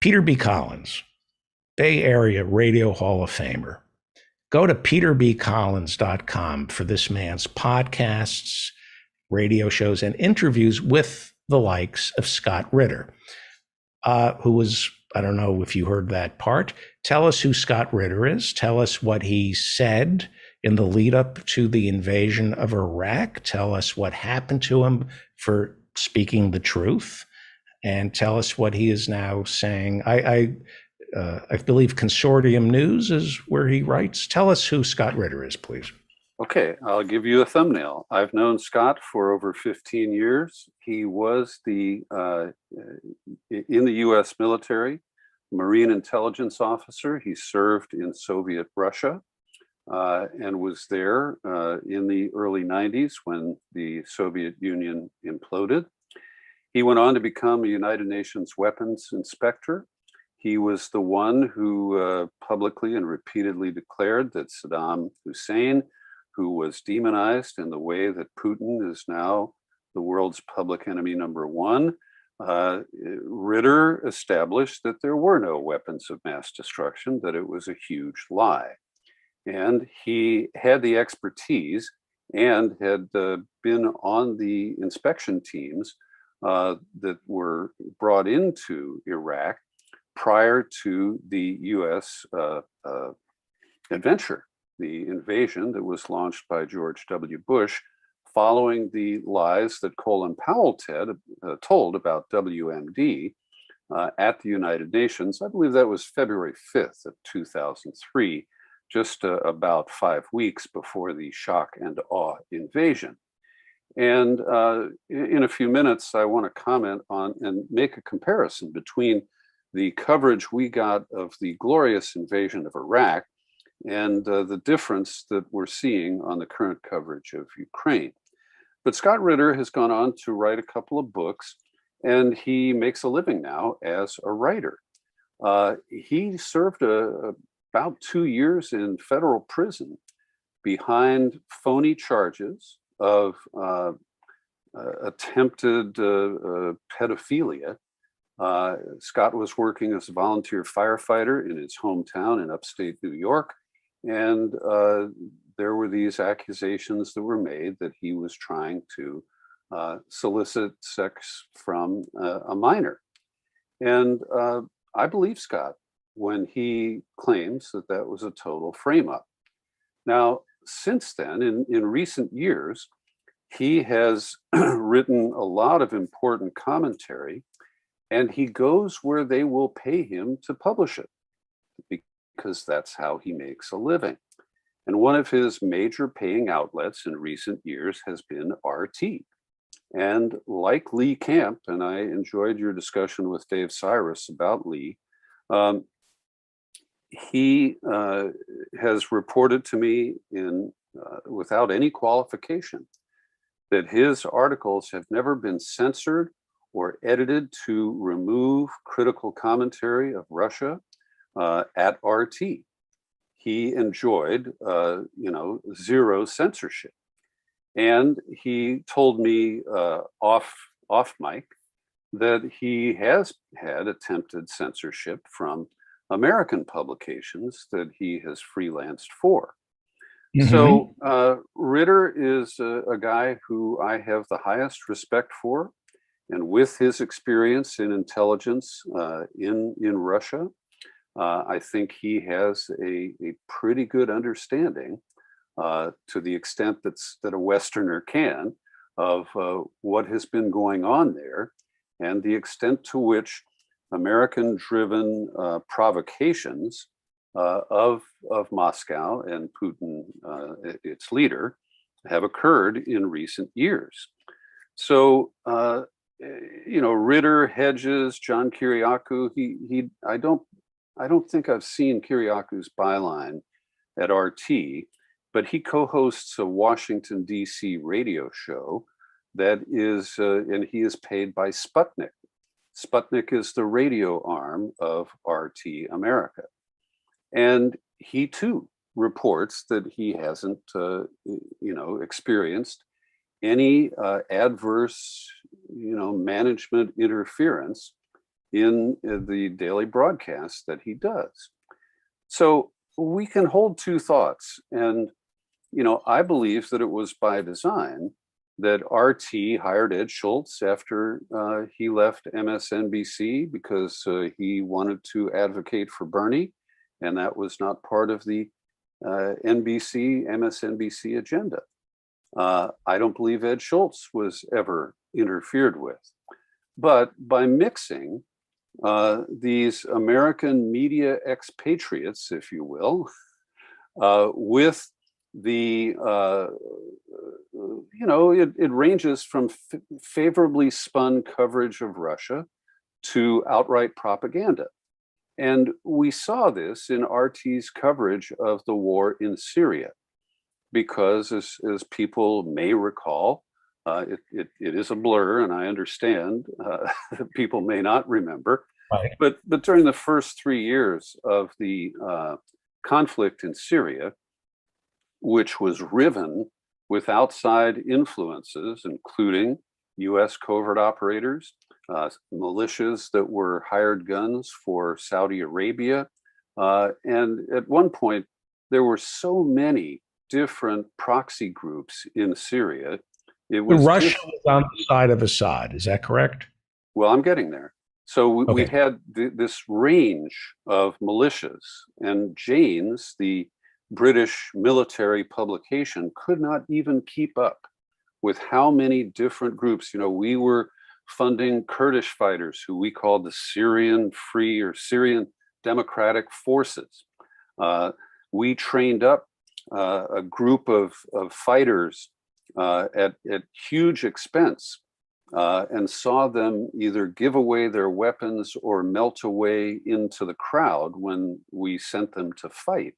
Peter B. Collins, Bay Area Radio Hall of Famer. Go to peterbcollins.com for this man's podcasts, radio shows, and interviews with the likes of Scott Ritter, who was, I don't know if you heard that part. Tell us who Scott Ritter is. Tell us what he said in the lead up to the invasion of Iraq. Tell us what happened to him for speaking the truth, and tell us what he is now saying. I believe Consortium News is where he writes. Tell us who Scott Ritter is, please. Okay, I'll give you a thumbnail. I've known Scott for over 15 years. He was in the U.S. military, Marine intelligence officer. He served in Soviet Russia and was there in the early 90s when the Soviet Union imploded. He went on to become a United Nations weapons inspector. He was the one who publicly and repeatedly declared that Saddam Hussein, who was demonized in the way that Putin is now the world's public enemy number one, Ritter established that there were no weapons of mass destruction, that it was a huge lie. And he had the expertise and had been on the inspection teams that were brought into Iraq prior to the US adventure, the invasion that was launched by George W. Bush following the lies that Colin Powell told about WMD at the United Nations. I believe that was February 5th of 2003, just about 5 weeks before the shock and awe invasion. And in a few minutes, I want to comment on and make a comparison between the coverage we got of the glorious invasion of Iraq and the difference that we're seeing on the current coverage of Ukraine. But Scott Ritter has gone on to write a couple of books, and he makes a living now as a writer. He served about 2 years in federal prison behind phony charges of attempted pedophilia. Scott was working as a volunteer firefighter in his hometown in upstate New York, and there were these accusations that were made that he was trying to solicit sex from a minor. And I believe Scott when he claims that that was a total frame-up. Now, since then, in recent years, he has written a lot of important commentary, and he goes where they will pay him to publish it, because that's how he makes a living. And one of his major paying outlets in recent years has been RT. And like Lee Camp, and I enjoyed your discussion with Dave Cyrus about Lee, he has reported to me without any qualification that his articles have never been censored or edited to remove critical commentary of Russia at RT. He enjoyed, zero censorship. And he told me off mic that he has had attempted censorship from American publications that he has freelanced for. Mm-hmm. So Ritter is a guy who I have the highest respect for, and with his experience in intelligence in Russia, I think he has a pretty good understanding, to the extent that a Westerner can, of what has been going on there, and the extent to which American-driven provocations of Moscow and Putin, its leader, have occurred in recent years. So, Ritter, Hedges, John Kiriakou, I don't think I've seen Kiriakou's byline at RT, but he co-hosts a Washington, D.C. radio show that is, and he is paid by Sputnik. Sputnik is the radio arm of RT America. And he too reports that he hasn't, experienced any adverse, management interference in the daily broadcast that he does. So we can hold two thoughts. And, I believe that it was by design that RT hired Ed Schultz after he left MSNBC because he wanted to advocate for Bernie. And that was not part of the MSNBC agenda. I don't believe Ed Schultz was ever interfered with. But by mixing these American media expatriates, if you will, with the, it ranges from favorably spun coverage of Russia to outright propaganda. And we saw this in RT's coverage of the war in Syria, because as people may recall, it is a blur, and I understand people may not remember. Right. But during the first 3 years of the conflict in Syria, which was riven with outside influences, including U.S. covert operators, militias that were hired guns for Saudi Arabia, and at one point there were so many different proxy groups in Syria. It was Russia was on the side of Assad. Is that correct? Well, I'm getting there. So we Okay. had this range of militias, and Jane's, the British military publication, could not even keep up with how many different groups. We were funding Kurdish fighters who we called the Syrian Free or Syrian Democratic Forces. We trained up a group of fighters at huge expense, and saw them either give away their weapons or melt away into the crowd when we sent them to fight.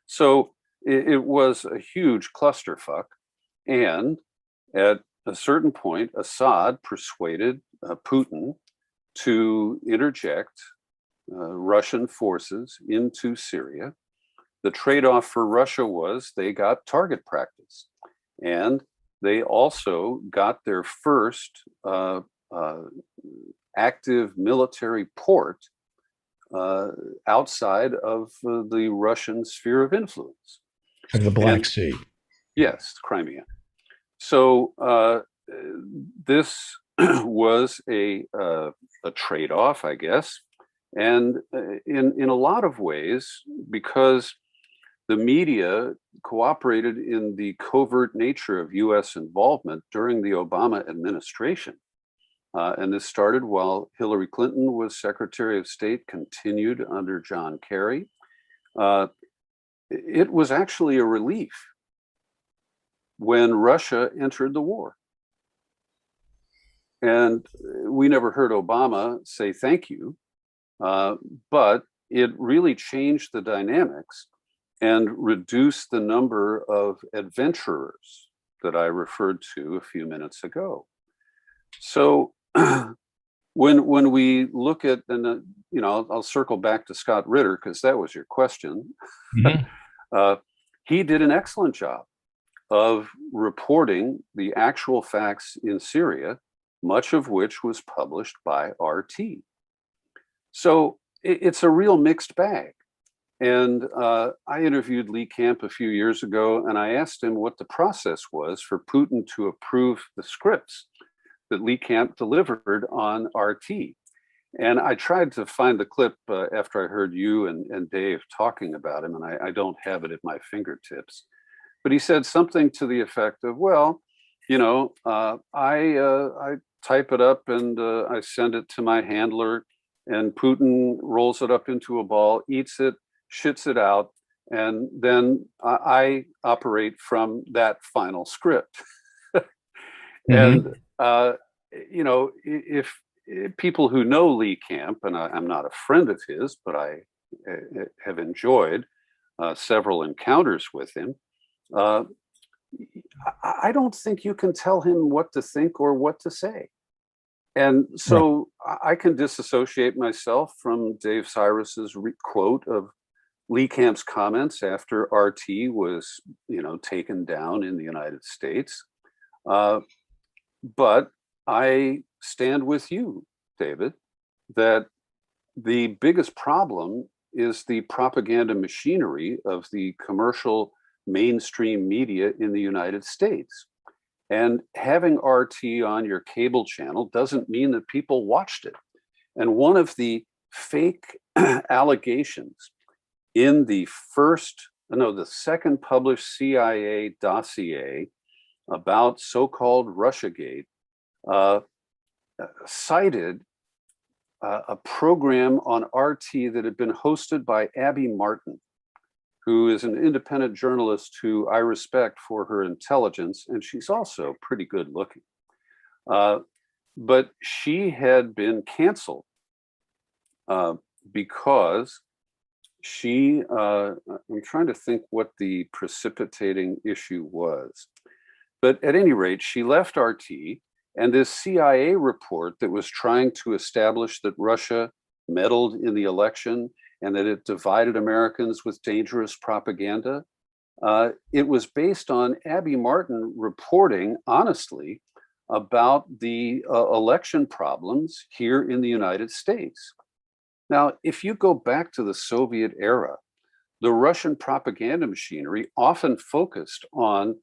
So it was a huge clusterfuck. And at a certain point, Assad persuaded Putin to interject Russian forces into Syria. The trade-off for Russia was they got target practice, and they also got their first active military port outside of the Russian sphere of influence. Of the Black Sea. Yes, Crimea. So this was a trade-off, I guess, and in a lot of ways, because the media cooperated in the covert nature of U.S. involvement during the Obama administration. And this started while Hillary Clinton was Secretary of State, continued under John Kerry. It was actually a relief when Russia entered the war. And we never heard Obama say thank you, but it really changed the dynamics and reduce the number of adventurers that I referred to a few minutes ago. So when we look at, and I'll circle back to Scott Ritter because that was your question. Mm-hmm. He did an excellent job of reporting the actual facts in Syria, much of which was published by RT. So it's a real mixed bag. And I interviewed Lee Camp a few years ago, and I asked him what the process was for Putin to approve the scripts that Lee Camp delivered on RT. And I tried to find the clip after I heard you and Dave talking about him, and I don't have it at my fingertips. But he said something to the effect of, well, I type it up and I send it to my handler, and Putin rolls it up into a ball, eats it, shits it out, and then I operate from that final script. Mm-hmm. And if people who know Lee Camp, and I'm not a friend of his, but I have enjoyed several encounters with him, I don't think you can tell him what to think or what to say. And so I can disassociate myself from Dave Cyrus's quote of Lee Camp's comments after RT was, taken down in the United States. But I stand with you, David, that the biggest problem is the propaganda machinery of the commercial mainstream media in the United States. And having RT on your cable channel doesn't mean that people watched it. And one of the fake allegations in the second published CIA dossier about so-called Russiagate cited a program on RT that had been hosted by Abby Martin, who is an independent journalist who I respect for her intelligence, and she's also pretty good looking. But she had been canceled because I'm trying to think what the precipitating issue was. But at any rate, she left RT, and this CIA report that was trying to establish that Russia meddled in the election and that it divided Americans with dangerous propaganda, it was based on Abby Martin reporting honestly about the election problems here in the United States. Now, if you go back to the Soviet era, the Russian propaganda machinery often focused on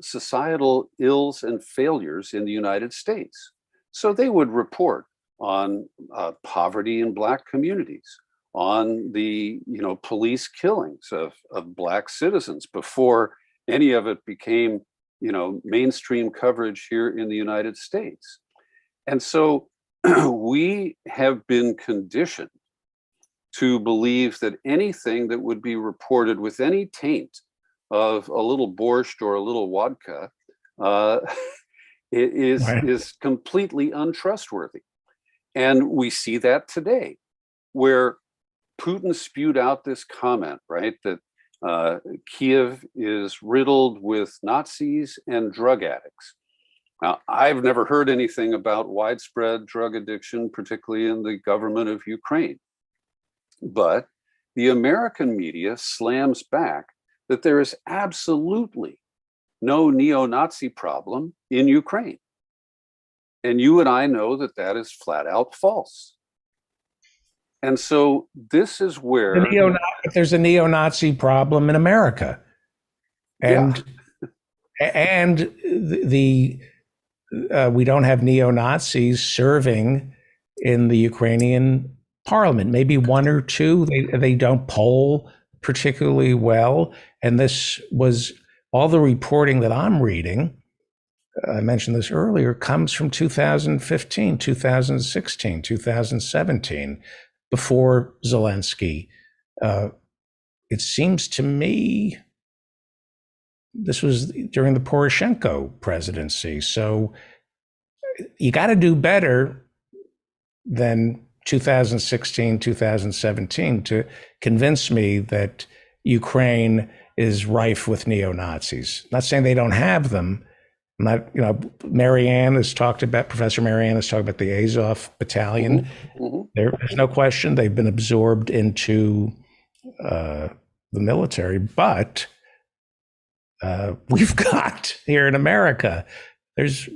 societal ills and failures in the United States. So they would report on poverty in Black communities, on the police killings of Black citizens before any of it became mainstream coverage here in the United States. And so we have been conditioned to believe that anything that would be reported with any taint of a little borscht or a little vodka is completely untrustworthy. And we see that today, where Putin spewed out this comment, right, that Kiev is riddled with Nazis and drug addicts. Now, I've never heard anything about widespread drug addiction, particularly in the government of Ukraine. But the American media slams back that there is absolutely no neo-Nazi problem in Ukraine. And you and I know that that is flat out false. And so this is where there's a neo-Nazi problem in America. And we don't have neo-Nazis serving in the Ukrainian parliament. Maybe one or two. They don't poll particularly well. And this was all the reporting that I'm reading, I mentioned this earlier, comes from 2015, 2016, 2017, before Zelensky. It seems to me this was during the Poroshenko presidency. So you got to do better than 2016, 2017 to convince me that Ukraine is rife with neo-Nazis. Not saying they don't have them. Professor Marianne has talked about the Azov battalion. Mm-hmm. There's no question they've been absorbed into the military, but we've got here in America, there's,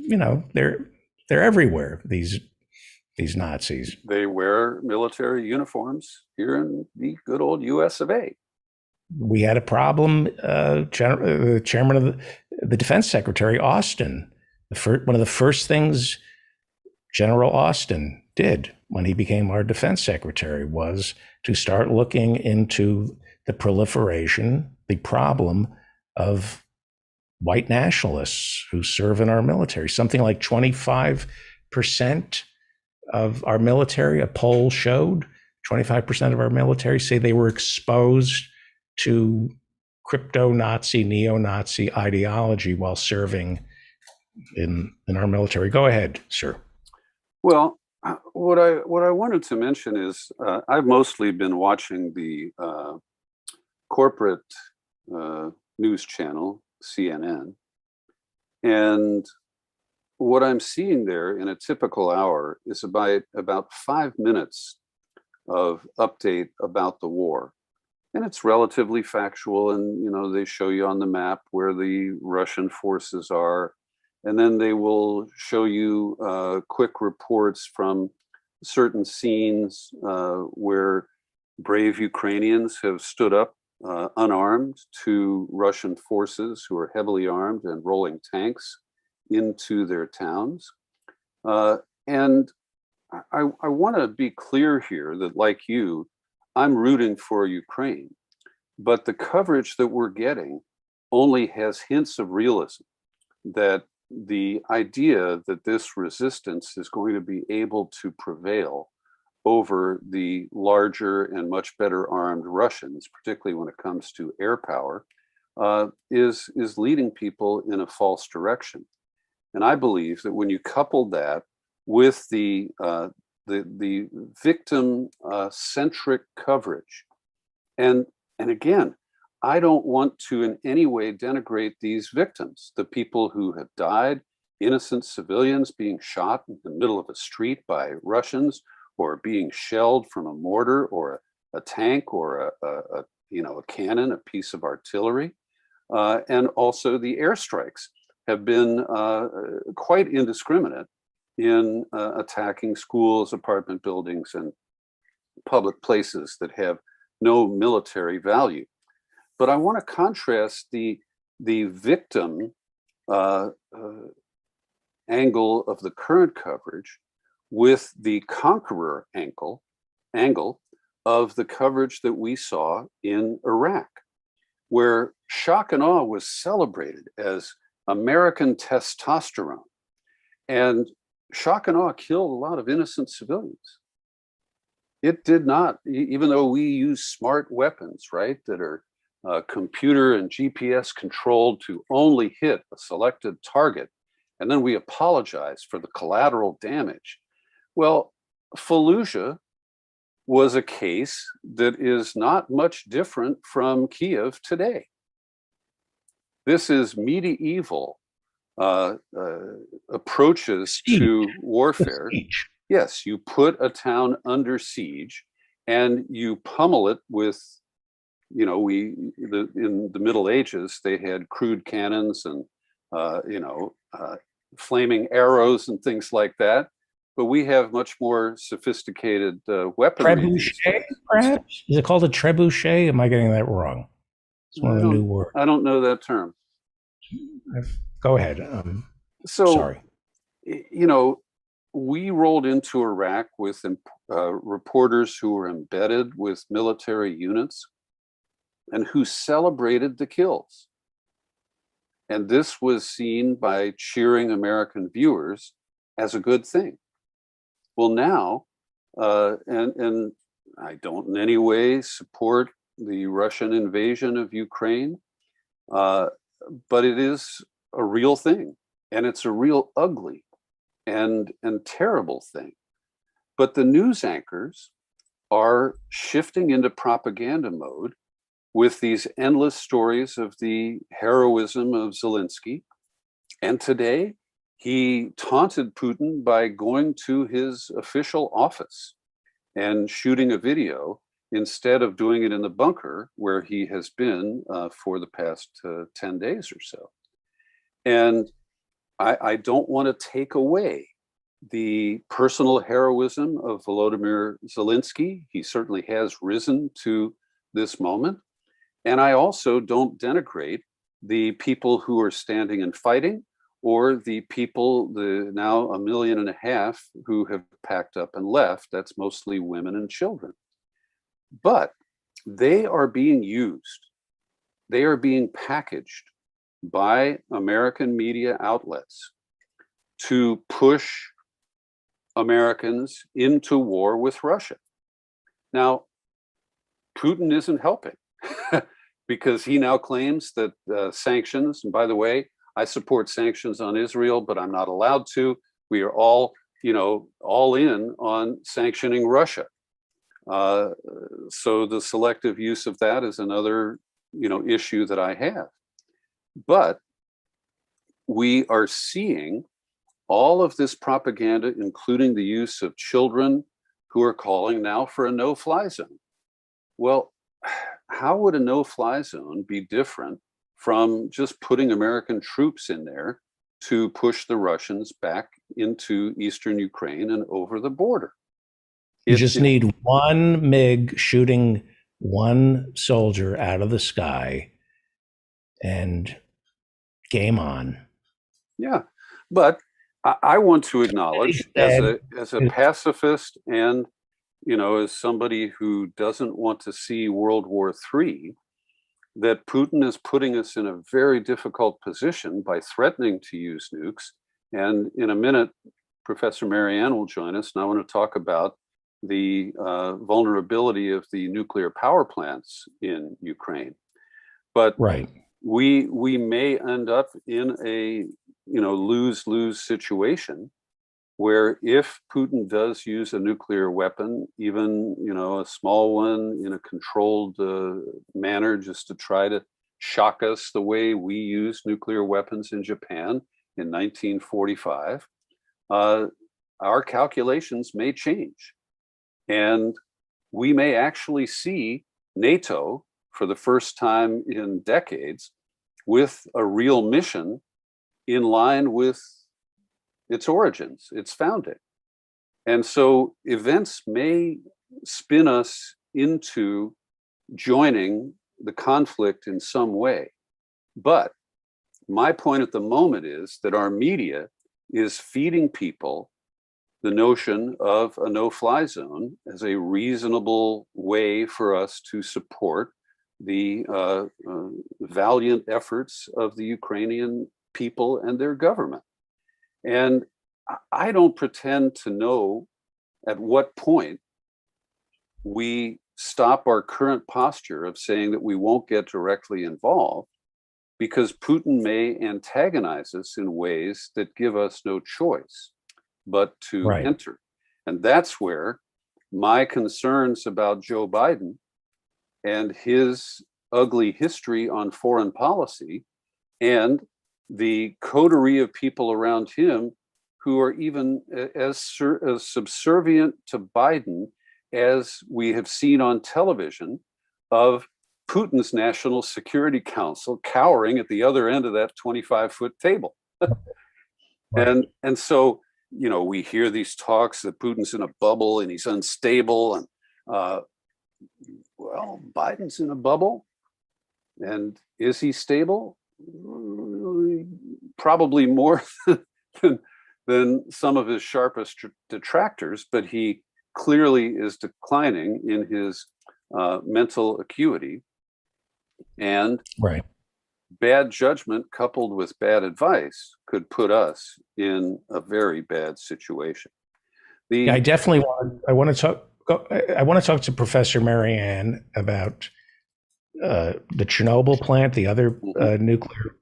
they're everywhere, these Nazis. They wear military uniforms here in the good old US of A. We had a problem, the chairman of the defense secretary, Austin, one of the first things General Austin did when he became our defense secretary was to start looking into the proliferation, the problem of white nationalists who serve in our military. Something like 25% of our military, a poll showed, 25% of our military say they were exposed to crypto-Nazi, neo-Nazi ideology while serving in our military. Go ahead, sir. Well, what I wanted to mention is I've mostly been watching the corporate news channel, CNN, and what I'm seeing there in a typical hour is about 5 minutes of update about the war. And it's relatively factual, and they show you on the map where the Russian forces are, and then they will show you quick reports from certain scenes where brave Ukrainians have stood up unarmed to Russian forces who are heavily armed and rolling tanks into their towns. And I want to be clear here that, like you, I'm rooting for Ukraine, but the coverage that we're getting only has hints of realism, that the idea that this resistance is going to be able to prevail over the larger and much better armed Russians, particularly when it comes to air power, is leading people in a false direction. And I believe that when you couple that with the victim centric coverage, and again, I don't want to in any way denigrate these victims, the people who have died, innocent civilians being shot in the middle of a street by Russians, or being shelled from a mortar or a tank or a cannon, a piece of artillery, and also the airstrikes have been quite indiscriminate in attacking schools, apartment buildings, and public places that have no military value. But I want to contrast the victim angle of the current coverage with the conqueror angle of the coverage that we saw in Iraq, where shock and awe was celebrated as American testosterone. And shock and awe killed a lot of innocent civilians. It did not, even though we use smart weapons, right, that are computer and GPS controlled to only hit a selected target, and then we apologize for the collateral damage. Well, Fallujah was a case that is not much different from Kiev today. This is medieval approaches to warfare. Yes, you put a town under siege and you pummel it with, in the Middle Ages, they had crude cannons and, flaming arrows and things like that. But we have much more sophisticated weaponry. Trebuchet, perhaps? Is it called a trebuchet? Am I getting that wrong? It's one of the new words. I don't know that term. Go ahead. Sorry. We rolled into Iraq with reporters who were embedded with military units and who celebrated the kills. And this was seen by cheering American viewers as a good thing. Well, now, and I don't in any way support the Russian invasion of Ukraine, but it is a real thing, and it's a real ugly and terrible thing. But the news anchors are shifting into propaganda mode with these endless stories of the heroism of Zelensky. And today, he taunted Putin by going to his official office and shooting a video instead of doing it in the bunker where he has been for the past 10 days or so. And I don't want to take away the personal heroism of Volodymyr Zelensky. He certainly has risen to this moment. And I also don't denigrate the people who are standing and fighting, or the people, the now 1.5 million who have packed up and left. That's mostly women and children. But they are being used. They are being packaged by American media outlets to push Americans into war with Russia. Now, Putin isn't helping because he now claims that sanctions, and by the way, I support sanctions on Israel, but I'm not allowed to. We are all in on sanctioning Russia. So the selective use of that is another, issue that I have. But we are seeing all of this propaganda, including the use of children who are calling now for a no-fly zone. Well, how would a no-fly zone be different from just putting American troops in there to push the Russians back into eastern Ukraine and over the border? You just need one MiG shooting one soldier out of the sky and game on. Yeah. But I want to acknowledge as a pacifist and, as somebody who doesn't want to see World War III, that Putin is putting us in a very difficult position by threatening to use nukes. And in a minute, Professor Marianne will join us, and I want to talk about the vulnerability of the nuclear power plants in Ukraine. But right. we may end up in a lose-lose situation where if Putin does use a nuclear weapon, even a small one in a controlled manner, just to try to shock us the way we used nuclear weapons in Japan in 1945, our calculations may change. And we may actually see NATO for the first time in decades with a real mission in line with its origins, its founding. And so events may spin us into joining the conflict in some way. But my point at the moment is that our media is feeding people the notion of a no-fly zone as a reasonable way for us to support the valiant efforts of the Ukrainian people and their government. And I don't pretend to know at what point we stop our current posture of saying that we won't get directly involved, because Putin may antagonize us in ways that give us no choice but to enter. And that's where my concerns about Joe Biden and his ugly history on foreign policy and the coterie of people around him who are even as subservient to Biden as we have seen on television, of Putin's National Security Council cowering at the other end of that 25-foot table. And so, we hear these talks that Putin's in a bubble and he's unstable. And well, Biden's in a bubble. And is he stable? Probably more than some of his sharpest detractors, but he clearly is declining in his mental acuity. And bad judgment coupled with bad advice could put us in a very bad situation. I definitely want to talk to Professor Marianne about the Chernobyl plant, the other nuclear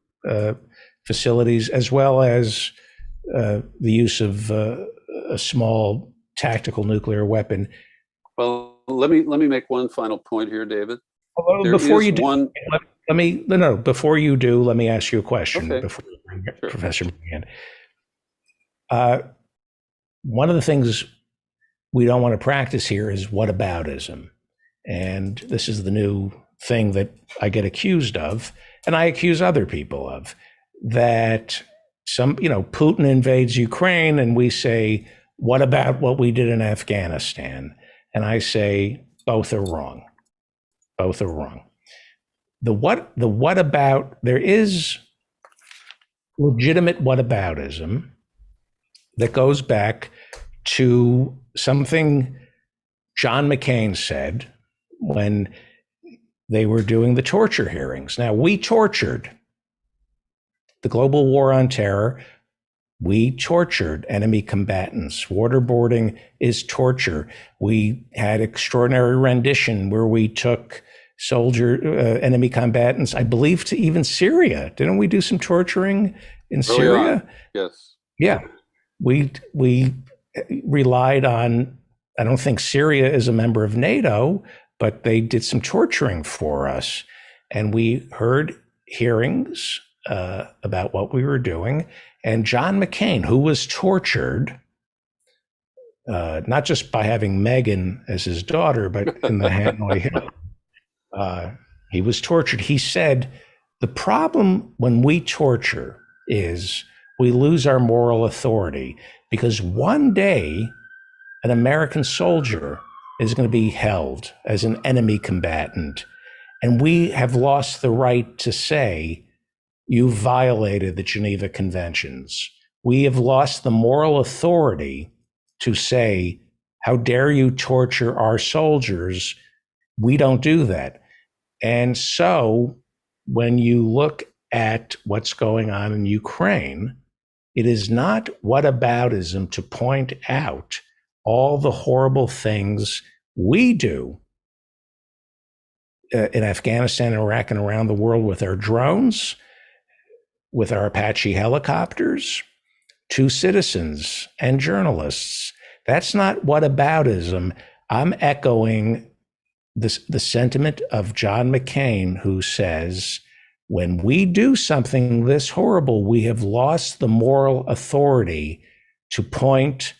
facilities, as well as the use of a small tactical nuclear weapon. Well, let me make one final point here, David. Before you do, before you do, let me ask you a question. Okay. Before you bring Professor Marianne. One of the things we don't want to practice here is whataboutism. And this is the new thing that I get accused of, and I accuse other people of, that Putin invades Ukraine and we say, what about what we did in Afghanistan? And I say, both are wrong. Both are wrong. What about, there is legitimate whataboutism that goes back to something John McCain said when they were doing the torture hearings. Now, we tortured the global war on terror. We tortured enemy combatants. Waterboarding is torture. We had extraordinary rendition where we took enemy combatants, I believe, to even Syria. Didn't we do some torturing in Syria? Yes. Yeah. We relied on, I don't think Syria is a member of NATO, but they did some torturing for us. And we heard hearings about what we were doing. And John McCain, who was tortured, not just by having Meghan as his daughter, but in the Hanoi Hill, he was tortured. He said, the problem when we torture is we lose our moral authority, because one day an American soldier is going to be held as an enemy combatant. And we have lost the right to say, you violated the Geneva Conventions. We have lost the moral authority to say, how dare you torture our soldiers? We don't do that. And so when you look at what's going on in Ukraine, it is not whataboutism to point out all the horrible things we do in Afghanistan, Iraq, and around the world with our drones, with our Apache helicopters, to citizens and journalists. That's not whataboutism. I'm echoing the sentiment of John McCain, who says, when we do something this horrible, we have lost the moral authority to point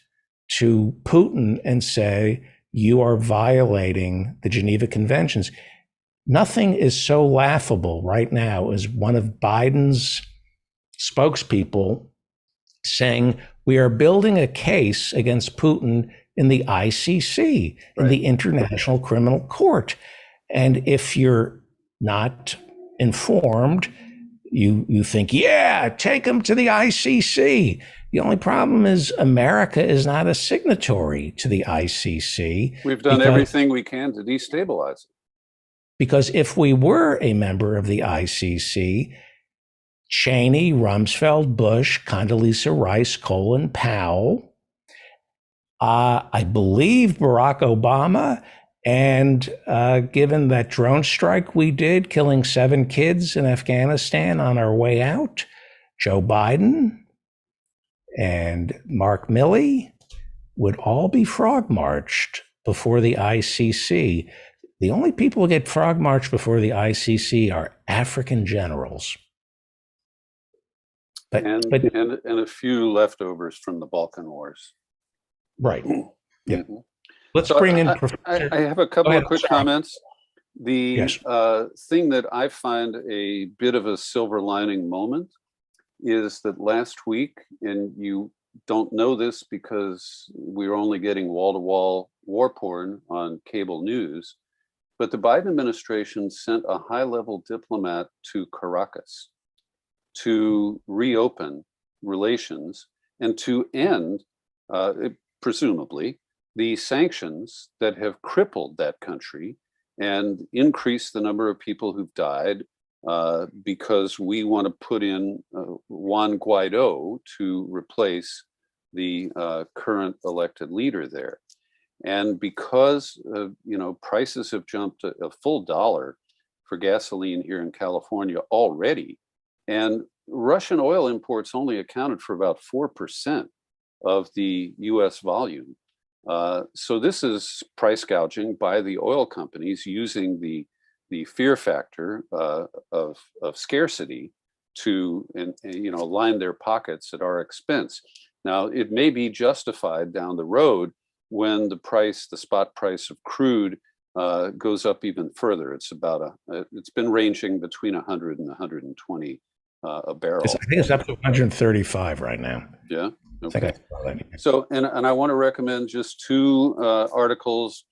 to Putin and say, you are violating the Geneva Conventions. Nothing is so laughable right now as one of Biden's spokespeople saying, we are building a case against Putin in the ICC, in the International Criminal Court. And if you're not informed, you think, yeah, take him to the ICC. The only problem is America is not a signatory to the ICC. We've done everything we can to destabilize it. Because if we were a member of the ICC, Cheney, Rumsfeld, Bush, Condoleezza Rice, Colin Powell, I believe Barack Obama, and given that drone strike we did, killing 7 kids in Afghanistan on our way out, Joe Biden and Mark Milley would all be frog marched before the ICC. The only people who get frog marched before the ICC are African generals. And a few leftovers from the Balkan Wars. Right. Yeah. Mm-hmm. Let's bring in. I have a couple of quick comments. The thing that I find a bit of a silver lining moment is that last week, and you don't know this because we're only getting wall-to-wall war porn on cable news, but the Biden administration sent a high-level diplomat to Caracas to reopen relations and to end, presumably, the sanctions that have crippled that country and increased the number of people who've died because we want to put in Juan Guaido to replace the current elected leader there. And because prices have jumped a full dollar for gasoline here in California already, and Russian oil imports only accounted for about 4% of the US volume. So this is price gouging by the oil companies using the fear factor of scarcity to line their pockets at our expense. Now, it may be justified down the road when the spot price of crude goes up even further. It's been ranging between 100 and 120 a barrel. I think it's up to 135 right now. Yeah. Okay. So, and I want to recommend just 2 articles.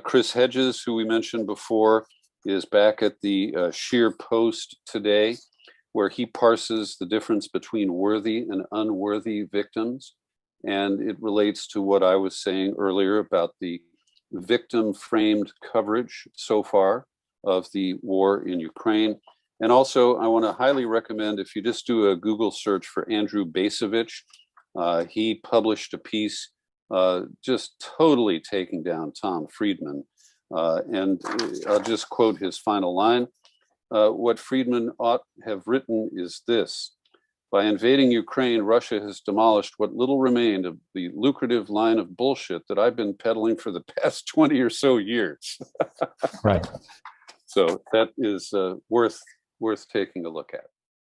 Chris Hedges, who we mentioned before, is back at the Sheer Post today, where he parses the difference between worthy and unworthy victims. And it relates to what I was saying earlier about the victim-framed coverage so far of the war in Ukraine. And also, I want to highly recommend, if you just do a Google search for Andrew Bacevich, he published a piece just totally taking down Tom Friedman. And I'll just quote his final line. What Friedman ought have written is this: by invading Ukraine, Russia has demolished what little remained of the lucrative line of bullshit that I've been peddling for the past 20 or so years. Right. So that is worth taking a look at.